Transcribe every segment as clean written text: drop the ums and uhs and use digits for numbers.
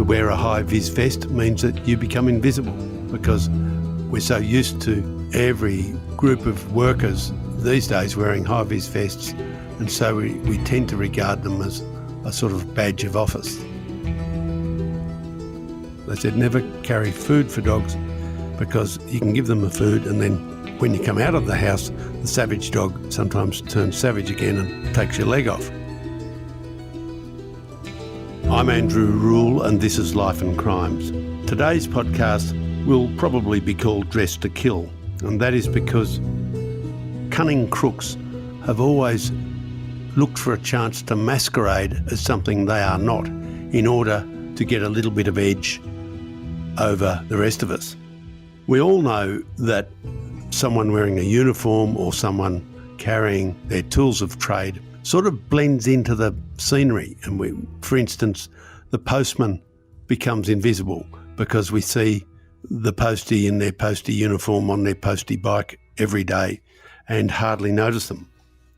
to wear a high-vis vest means that you become invisible, because we're so used to every group of workers these days wearing high-vis vests, and so we tend to regard them as a sort of badge of office. They said never carry food for dogs, because you can give them the food and then when you come out of the house, the savage dog sometimes turns savage again and takes your leg off. I'm Andrew Rule and this is Life and Crimes. Today's podcast will probably be called Dressed to Kill, and that is because cunning crooks have always looked for a chance to masquerade as something they are not in order to get a little bit of edge over the rest of us. We all know that someone wearing a uniform or someone carrying their tools of trade sort of blends into the scenery. And for instance, the postman becomes invisible because we see the postie in their postie uniform on their postie bike every day and hardly notice them,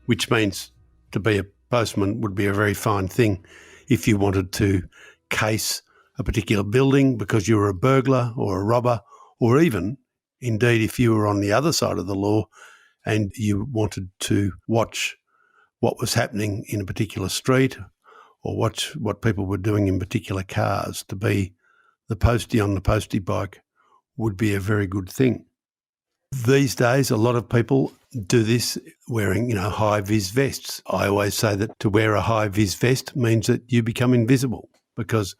which means to be a postman would be a very fine thing if you wanted to case a particular building because you were a burglar or a robber, or even, indeed, if you were on the other side of the law and you wanted to watch what was happening in a particular street or watch what people were doing in particular cars. To be the postie on the postie bike would be a very good thing. These days, a lot of people do this wearing, high-vis vests. I always say that to wear a high-vis vest means that you become invisible, because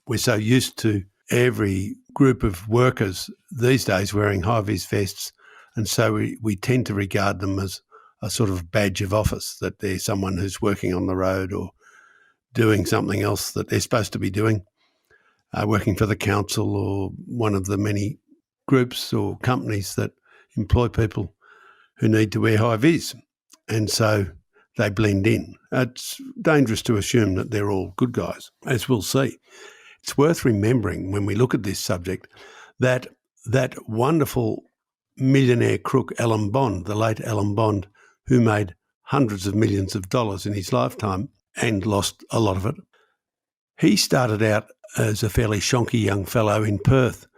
we're so used to every group of workers these days wearing high-vis vests, and so we tend to regard them as a sort of badge of office, that they're someone who's working on the road or doing something else that they're supposed to be doing, working for the council or one of the many groups or companies that employ people who need to wear high-vis, and so they blend in. It's dangerous to assume that they're all good guys, as we'll see. It's worth remembering when we look at this subject that wonderful millionaire crook Alan Bond, the late Alan Bond, who made hundreds of millions of dollars in his lifetime and lost a lot of it, he started out as a fairly shonky young fellow in Perth.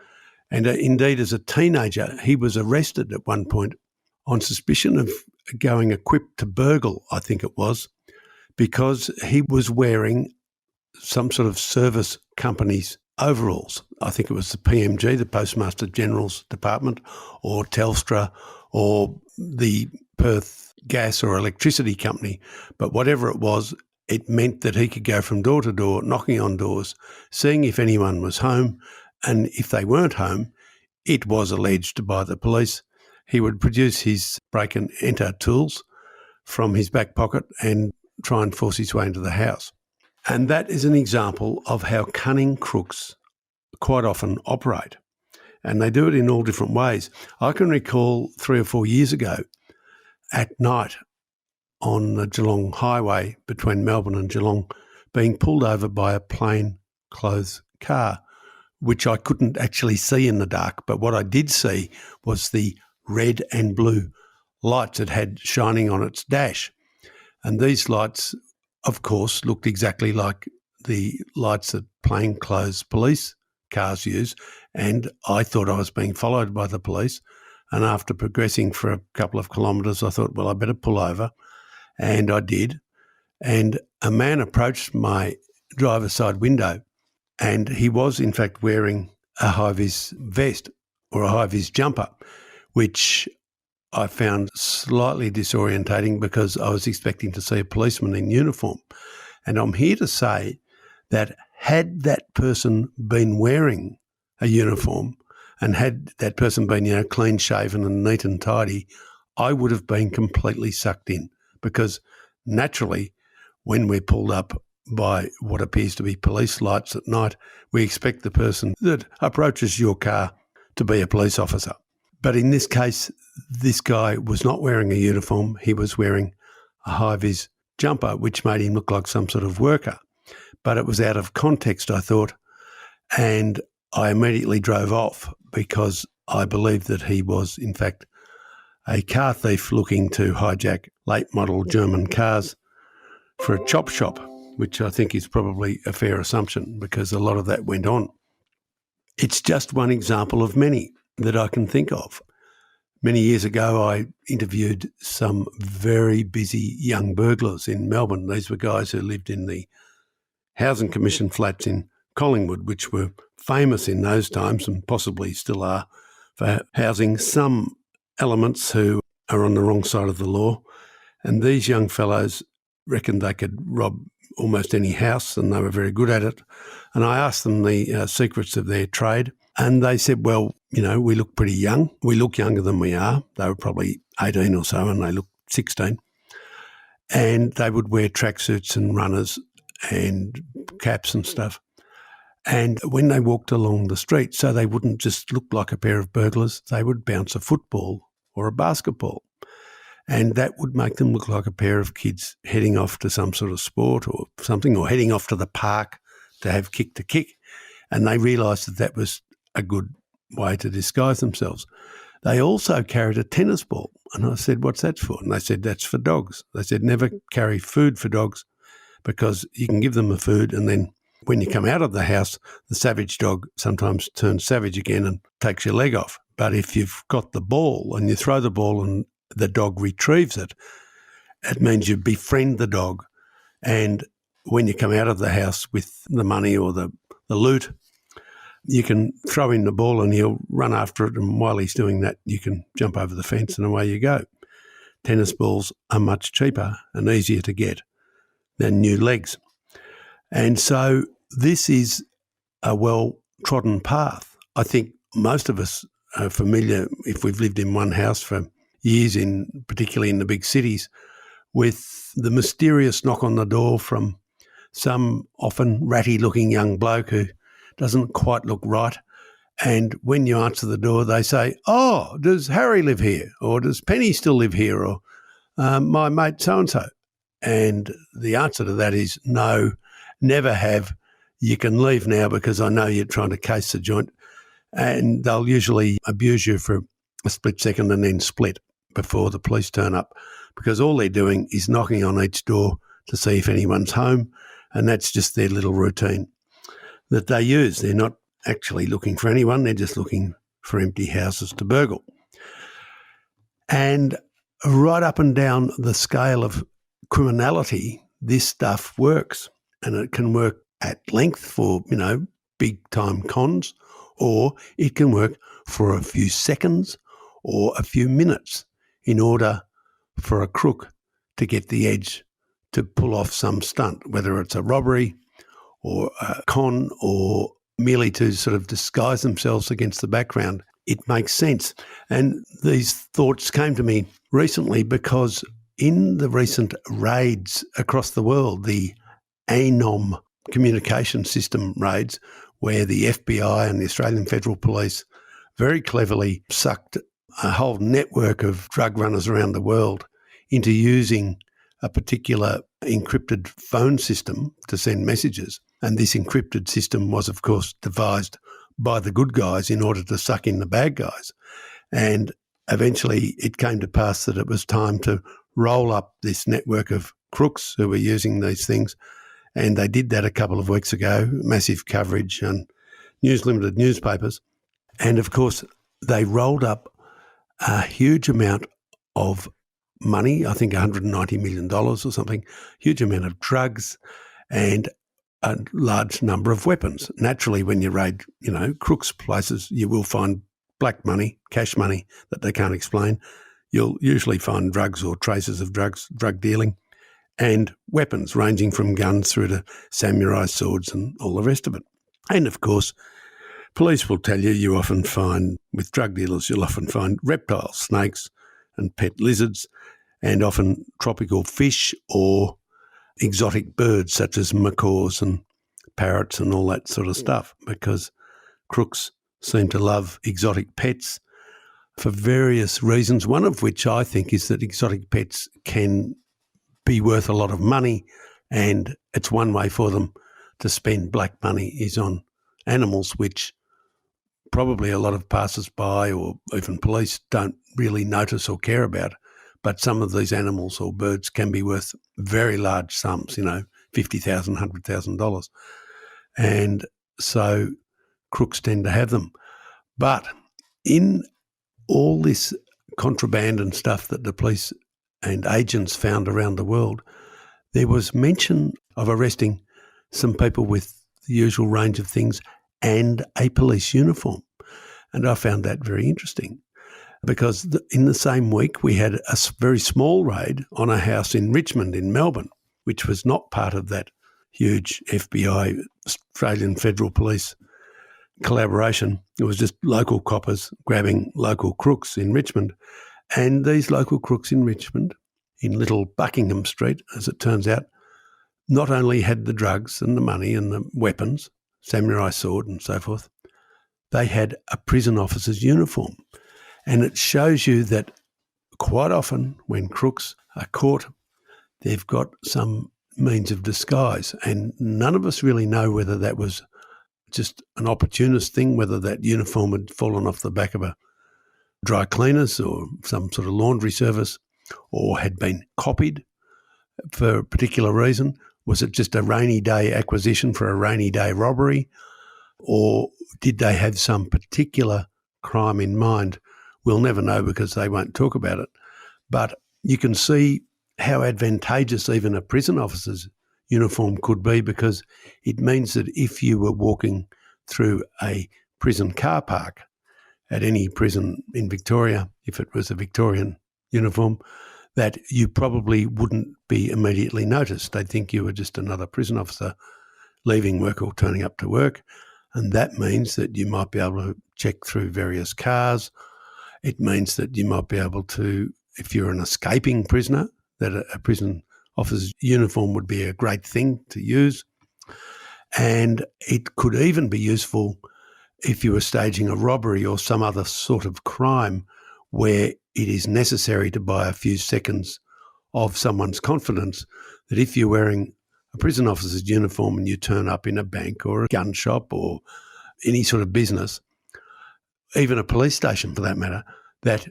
And indeed, as a teenager, he was arrested at one point on suspicion of going equipped to burgle, I think it was, because he was wearing some sort of service company's overalls. I think it was the PMG, the Postmaster General's Department, or Telstra, or the Perth Gas or Electricity Company. But whatever it was, it meant that he could go from door to door, knocking on doors, seeing if anyone was home, and if they weren't home, it was alleged by the police, he would produce his break and enter tools from his back pocket and try and force his way into the house. And that is an example of how cunning crooks quite often operate. And they do it in all different ways. I can recall 3 or 4 years ago at night on the Geelong Highway between Melbourne and Geelong being pulled over by a plain-clothes car, which I couldn't actually see in the dark. But what I did see was the red and blue lights it had shining on its dash. And these lights, of course, looked exactly like the lights that plainclothes police cars use. And I thought I was being followed by the police. And after progressing for a couple of kilometres, I thought, well, I better pull over. And I did. And a man approached my driver's side window, and he was, in fact, wearing a high-vis vest or a high-vis jumper, which I found slightly disorientating because I was expecting to see a policeman in uniform. And I'm here to say that had that person been wearing a uniform and had that person been, clean-shaven and neat and tidy, I would have been completely sucked in, because naturally when we're pulled up by what appears to be police lights at night, we expect the person that approaches your car to be a police officer. But in this case, this guy was not wearing a uniform. He was wearing a high-vis jumper, which made him look like some sort of worker. But it was out of context, I thought, and I immediately drove off because I believed that he was, in fact, a car thief looking to hijack late-model German cars for a chop shop. which I think is probably a fair assumption because a lot of that went on. It's just one example of many that I can think of. Many years ago, I interviewed some very busy young burglars in Melbourne. These were guys who lived in the Housing Commission flats in Collingwood, which were famous in those times and possibly still are for housing some elements who are on the wrong side of the law. And these young fellows reckoned they could rob almost any house, and they were very good at it. And I asked them the secrets of their trade, and they said, well, you know, we look pretty young. We look younger than we are. They were probably 18 or so, and they looked 16. And they would wear tracksuits and runners and caps and stuff. And when they walked along the street, so they wouldn't just look like a pair of burglars, they would bounce a football or a basketball. And that would make them look like a pair of kids heading off to some sort of sport or something, or heading off to the park to have kick to kick. And they realised that that was a good way to disguise themselves. They also carried a tennis ball. And I said, what's that for? And they said, that's for dogs. They said, never carry food for dogs because you can give them the food, and then when you come out of the house, the savage dog sometimes turns savage again and takes your leg off. But if you've got the ball and you throw the ball and the dog retrieves it, it means you befriend the dog. And when you come out of the house with the money or the loot, you can throw in the ball and he'll run after it. And while he's doing that, you can jump over the fence and away you go. Tennis balls are much cheaper and easier to get than new legs. And so this is a well-trodden path. I think most of us are familiar, if we've lived in one house for years, particularly in the big cities, with the mysterious knock on the door from some often ratty-looking young bloke who doesn't quite look right. And when you answer the door, they say, oh, does Harry live here? Or does Penny still live here? Or my mate so-and-so. And the answer to that is no, never have. You can leave now because I know you're trying to case the joint. And they'll usually abuse you for a split second and then split before the police turn up, because all they're doing is knocking on each door to see if anyone's home, and that's just their little routine that they use. They're not actually looking for anyone, they're just looking for empty houses to burgle. And right up and down the scale of criminality, this stuff works, and it can work at length for, you know, big-time cons, or it can work for a few seconds or a few minutes in order for a crook to get the edge to pull off some stunt, whether it's a robbery or a con or merely to sort of disguise themselves against the background. It makes sense. And these thoughts came to me recently because in the recent raids across the world, the ANOM communication system raids, where the FBI and the Australian Federal Police very cleverly sucked a whole network of drug runners around the world into using a particular encrypted phone system to send messages. And this encrypted system was, of course, devised by the good guys in order to suck in the bad guys. And eventually it came to pass that it was time to roll up this network of crooks who were using these things. And they did that a couple of weeks ago, massive coverage on News Limited newspapers. And of course, they rolled up a huge amount of money, I think $190 million or something, huge amount of drugs and a large number of weapons. Naturally, when you raid, you know, crooks' places, you will find black money, cash money that they can't explain. You'll usually find drugs or traces of drugs, drug dealing, and weapons ranging from guns through to samurai swords and all the rest of it. And of course, police will tell you, you often find, with drug dealers, you'll often find reptiles, snakes and pet lizards, and often tropical fish or exotic birds such as macaws and parrots and all that sort of stuff, because crooks seem to love exotic pets for various reasons, one of which I think is that exotic pets can be worth a lot of money, and it's one way for them to spend black money is on animals which probably a lot of passers-by or even police don't really notice or care about. But some of these animals or birds can be worth very large sums, you know, $50,000, $100,000. And so crooks tend to have them. But in all this contraband and stuff that the police and agents found around the world, there was mention of arresting some people with the usual range of things and a police uniform. And I found that very interesting because in the same week we had a very small raid on a house in Richmond in Melbourne, which was not part of that huge FBI, Australian Federal Police collaboration. It was just local coppers grabbing local crooks in Richmond. And these local crooks in Richmond, in Little Buckingham Street, as it turns out, not only had the drugs and the money and the weapons, samurai sword and so forth, they had a prison officer's uniform. And it shows you that quite often when crooks are caught, they've got some means of disguise. And none of us really know whether that was just an opportunist thing, whether that uniform had fallen off the back of a dry cleaners or some sort of laundry service, or had been copied for a particular reason. Was it just a rainy day acquisition for a rainy day robbery? Or did they have some particular crime in mind? We'll never know because they won't talk about it. But you can see how advantageous even a prison officer's uniform could be, because it means that if you were walking through a prison car park at any prison in Victoria, if it was a Victorian uniform, that you probably wouldn't be immediately noticed. They'd think you were just another prison officer leaving work or turning up to work. And that means that you might be able to check through various cars. It means that you might be able to, if you're an escaping prisoner, that a prison officer's uniform would be a great thing to use. And it could even be useful if you were staging a robbery or some other sort of crime where it is necessary to buy a few seconds of someone's confidence, that if you're wearing a prison officer's uniform and you turn up in a bank or a gun shop or any sort of business, even a police station for that matter, that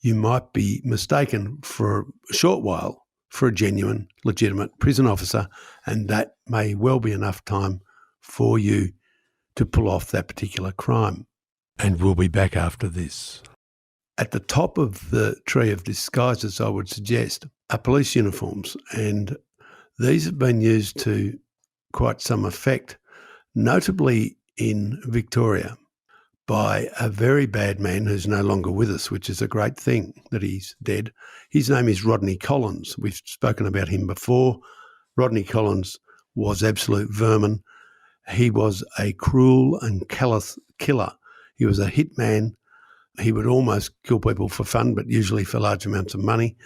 you might be mistaken for a short while for a genuine, legitimate prison officer, and that may well be enough time for you to pull off that particular crime. And we'll be back after this. At the top of the tree of disguises, I would suggest, are police uniforms, and these have been used to quite some effect, notably in Victoria, by a very bad man who's no longer with us, which is a great thing that he's dead. His name is Rodney Collins. We've spoken about him before. Rodney Collins was absolute vermin. He was a cruel and callous killer. He was a hitman. He would almost kill people for fun, but usually for large amounts of money.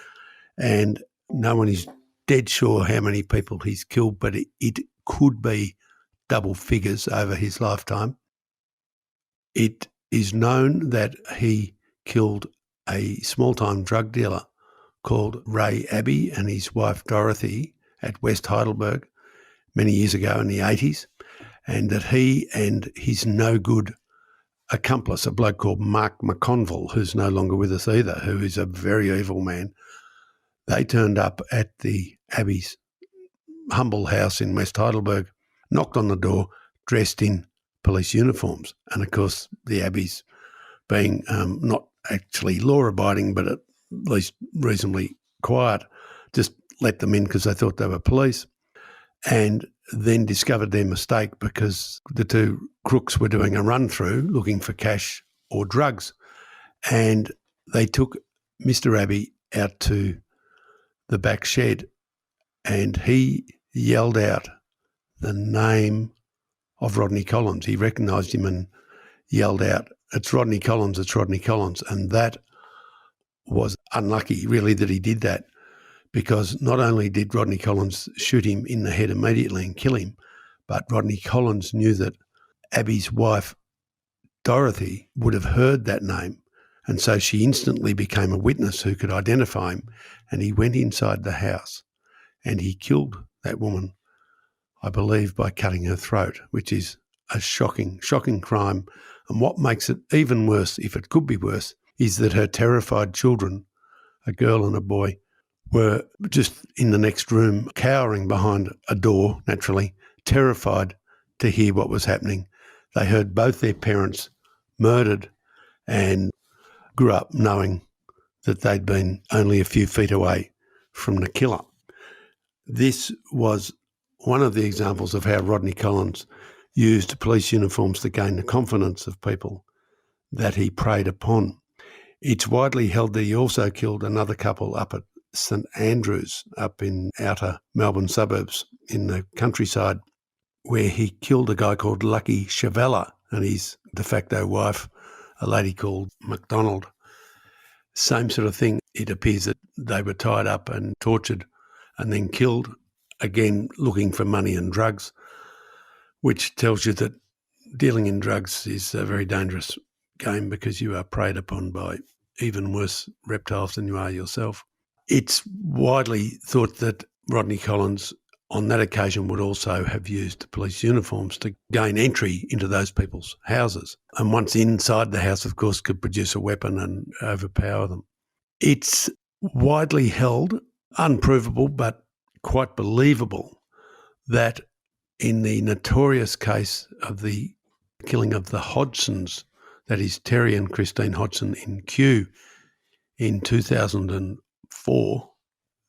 And no one is dead sure how many people he's killed, but it could be double figures over his lifetime. It is known that he killed a small-time drug dealer called Ray Abbey and his wife Dorothy at West Heidelberg many years ago in the 80s, and that he and his no-good accomplice, a bloke called Mark McConville, who's no longer with us either, who is a very evil man, they turned up at the Abbey's humble house in West Heidelberg, knocked on the door, dressed in police uniforms. And of course, the Abbeys, being not actually law-abiding, but at least reasonably quiet, just let them in because they thought they were police, and then discovered their mistake because the two crooks were doing a run-through looking for cash or drugs. And they took Mr. Abbey out to the back shed and he yelled out the name of Rodney Collins. He recognised him and yelled out, "It's Rodney Collins, it's Rodney Collins." And that was unlucky, really, that he did that, because not only did Rodney Collins shoot him in the head immediately and kill him, but Rodney Collins knew that Abby's wife, Dorothy, would have heard that name. And so she instantly became a witness who could identify him. And he went inside the house and he killed that woman, I believe, by cutting her throat, which is a shocking, shocking crime. And what makes it even worse, if it could be worse, is that her terrified children, a girl and a boy, were just in the next room, cowering behind a door, naturally, terrified to hear what was happening. They heard both their parents murdered and grew up knowing that they'd been only a few feet away from the killer. This was one of the examples of how Rodney Collins used police uniforms to gain the confidence of people that he preyed upon. It's widely held that he also killed another couple up at St Andrews, up in outer Melbourne suburbs in the countryside, where he killed a guy called Lucky Chavella and his de facto wife, a lady called MacDonald. Same sort of thing. It appears that they were tied up and tortured and then killed, again looking for money and drugs, which tells you that dealing in drugs is a very dangerous game because you are preyed upon by even worse reptiles than you are yourself. It's widely thought that Rodney Collins on that occasion would also have used police uniforms to gain entry into those people's houses. And once inside the house, of course, could produce a weapon and overpower them. It's widely held, unprovable but quite believable, that in the notorious case of the killing of the Hodgsons, that is Terry and Christine Hodgson in Kew in 2004,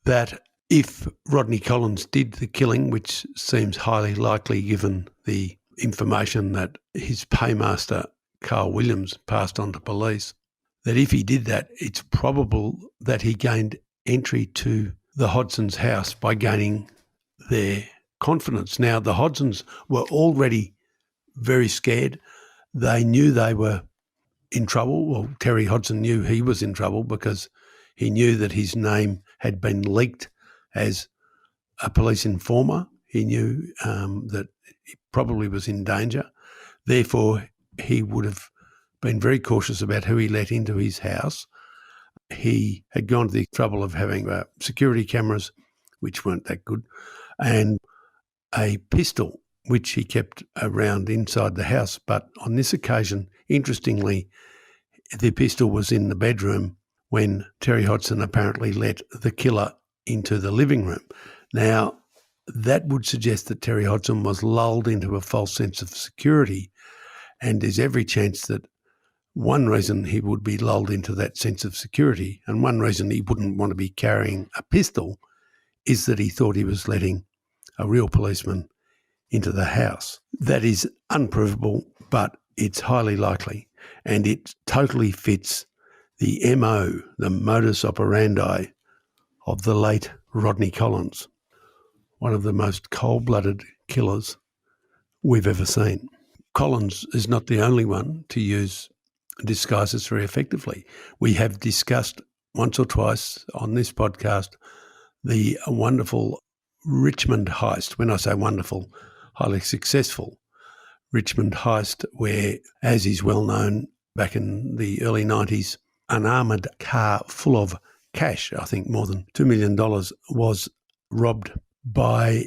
that if Rodney Collins did the killing, which seems highly likely given the information that his paymaster, Carl Williams, passed on to police, that if he did that, it's probable that he gained entry to the Hodgsons' house by gaining their confidence. Now, the Hodgsons were already very scared. They knew they were in trouble. Well, Terry Hodgson knew he was in trouble because he knew that his name had been leaked as a police informer. He knew that he probably was in danger. Therefore, he would have been very cautious about who he let into his house. He had gone to the trouble of having security cameras, which weren't that good, and a pistol, which he kept around inside the house. But on this occasion, interestingly, the pistol was in the bedroom when Terry Hodgson apparently let the killer into the living room. Now, that would suggest that Terry Hodgson was lulled into a false sense of security, and there's every chance that one reason he would be lulled into that sense of security, and one reason he wouldn't want to be carrying a pistol, is that he thought he was letting a real policeman into the house. That is unprovable, but it's highly likely, and it totally fits the MO, the modus operandi of the late Rodney Collins, one of the most cold-blooded killers we've ever seen. Collins is not the only one to use disguises very effectively. We have discussed once or twice on this podcast the wonderful Richmond heist. When I say wonderful, highly successful Richmond heist, where, as is well known, back in the early 90s, an armoured car full of cash, I think more than $2 million, was robbed by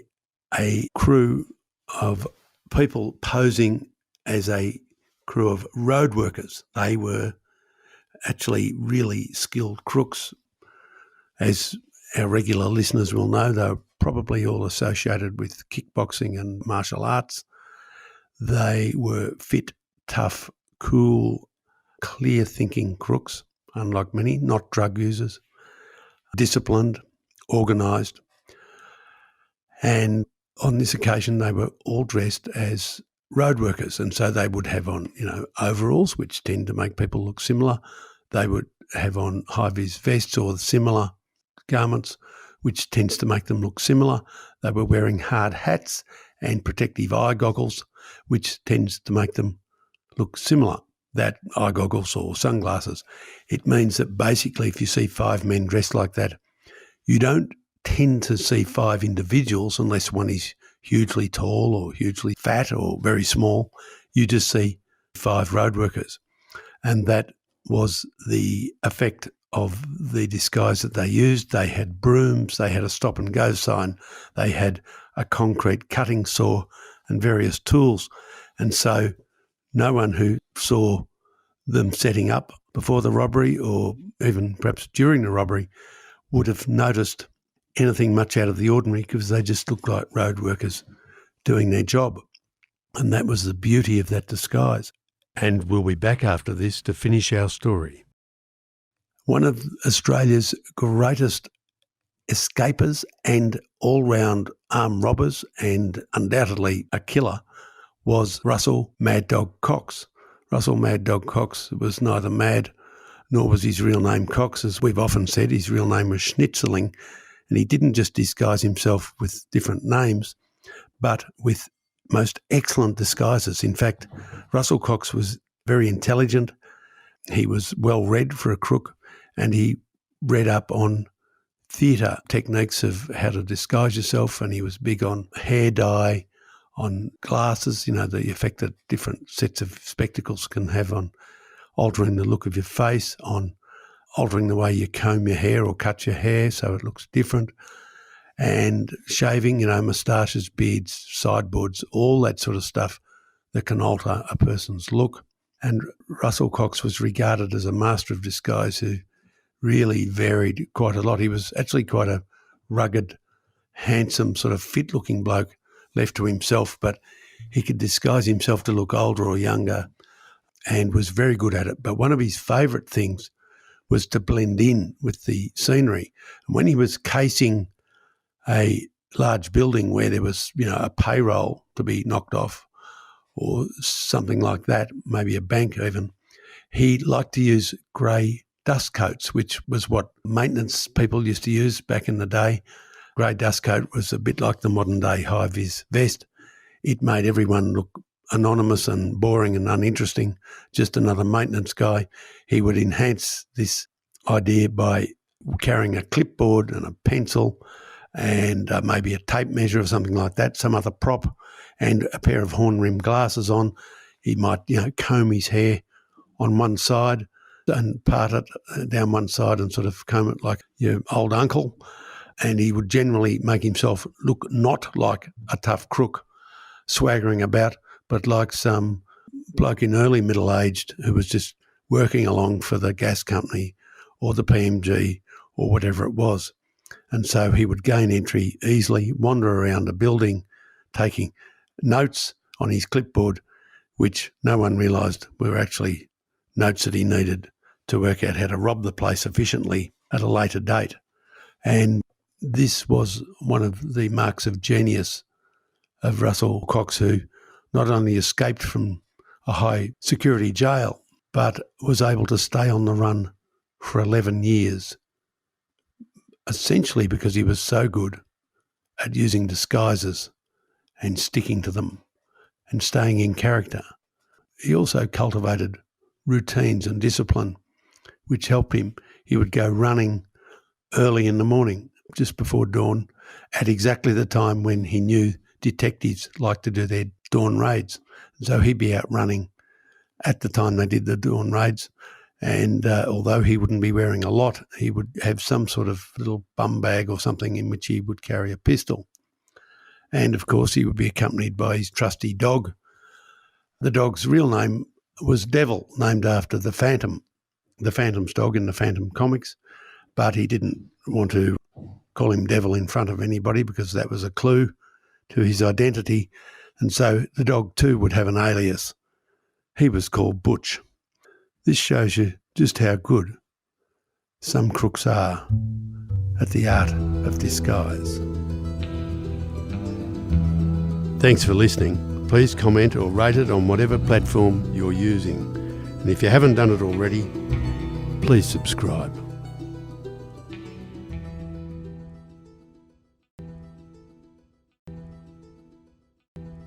a crew of people posing as a crew of road workers. They were actually really skilled crooks. As our regular listeners will know, they were probably all associated with kickboxing and martial arts. They were fit, tough, cool, clear-thinking crooks, unlike many, not drug users, disciplined, organised. And on this occasion, they were all dressed as road workers, and so they would have on, overalls, which tend to make people look similar. They would have on high-vis vests or similar garments, which tends to make them look similar. They were wearing hard hats and protective eye goggles, which tends to make them look similar. That eye goggles or sunglasses. It means that basically if you see five men dressed like that, you don't tend to see five individuals unless one is hugely tall or hugely fat or very small. You just see five road workers. And that was the effect of the disguise that they used. They had brooms, they had a stop and go sign, they had a concrete cutting saw and various tools. And so no one who saw them setting up before the robbery or even perhaps during the robbery would have noticed anything much out of the ordinary because they just looked like road workers doing their job. And that was the beauty of that disguise. And we'll be back after this to finish our story. One of Australia's greatest escapers and all-round armed robbers, and undoubtedly a killer, was Russell Mad Dog Cox. Russell Mad Dog Cox was neither mad nor was his real name Cox. As we've often said, his real name was Schnitzerling, and he didn't just disguise himself with different names, but with most excellent disguises. In fact, Russell Cox was very intelligent. He was well read for a crook, and he read up on theatre techniques of how to disguise yourself, and he was big on hair dye, on glasses, the effect that different sets of spectacles can have on altering the look of your face, on altering the way you comb your hair or cut your hair so it looks different, and shaving, moustaches, beards, sideboards, all that sort of stuff that can alter a person's look. And Russell Cox was regarded as a master of disguise who really varied quite a lot. He was actually quite a rugged, handsome, sort of fit-looking bloke left to himself, but he could disguise himself to look older or younger and was very good at it. But one of his favourite things was to blend in with the scenery. And when he was casing a large building where there was, a payroll to be knocked off or something like that, maybe a bank even, he liked to use grey dust coats, which was what maintenance people used to use back in the day. Grey dust coat was a bit like the modern day high-vis vest. It made everyone look anonymous and boring and uninteresting, just another maintenance guy. He would enhance this idea by carrying a clipboard and a pencil and maybe a tape measure or something like that, some other prop, and a pair of horn-rimmed glasses on. He might, comb his hair on one side and part it down one side and sort of comb it like your old uncle. And he would generally make himself look not like a tough crook swaggering about, but like some bloke in early middle-aged who was just working along for the gas company or the PMG or whatever it was. And so he would gain entry easily, wander around a building, taking notes on his clipboard, which no one realised were actually notes that he needed to work out how to rob the place efficiently at a later date. And this was one of the marks of genius of Russell Cox, who not only escaped from a high security jail, but was able to stay on the run for 11 years, essentially because he was so good at using disguises and sticking to them and staying in character. He also cultivated routines and discipline, which helped him. He would go running early in the morning, just before dawn, at exactly the time when he knew detectives liked to do their dawn raids. So he'd be out running at the time they did the dawn raids. And although he wouldn't be wearing a lot, he would have some sort of little bum bag or something in which he would carry a pistol. And, of course, he would be accompanied by his trusty dog. The dog's real name was Devil, named after the Phantom, the Phantom's dog in the Phantom comics. But he didn't want to call him Devil in front of anybody because that was a clue to his identity. And so the dog too would have an alias. He was called Butch. This shows you just how good some crooks are at the art of disguise. Thanks for listening. Please comment or rate it on whatever platform you're using. And if you haven't done it already, please subscribe.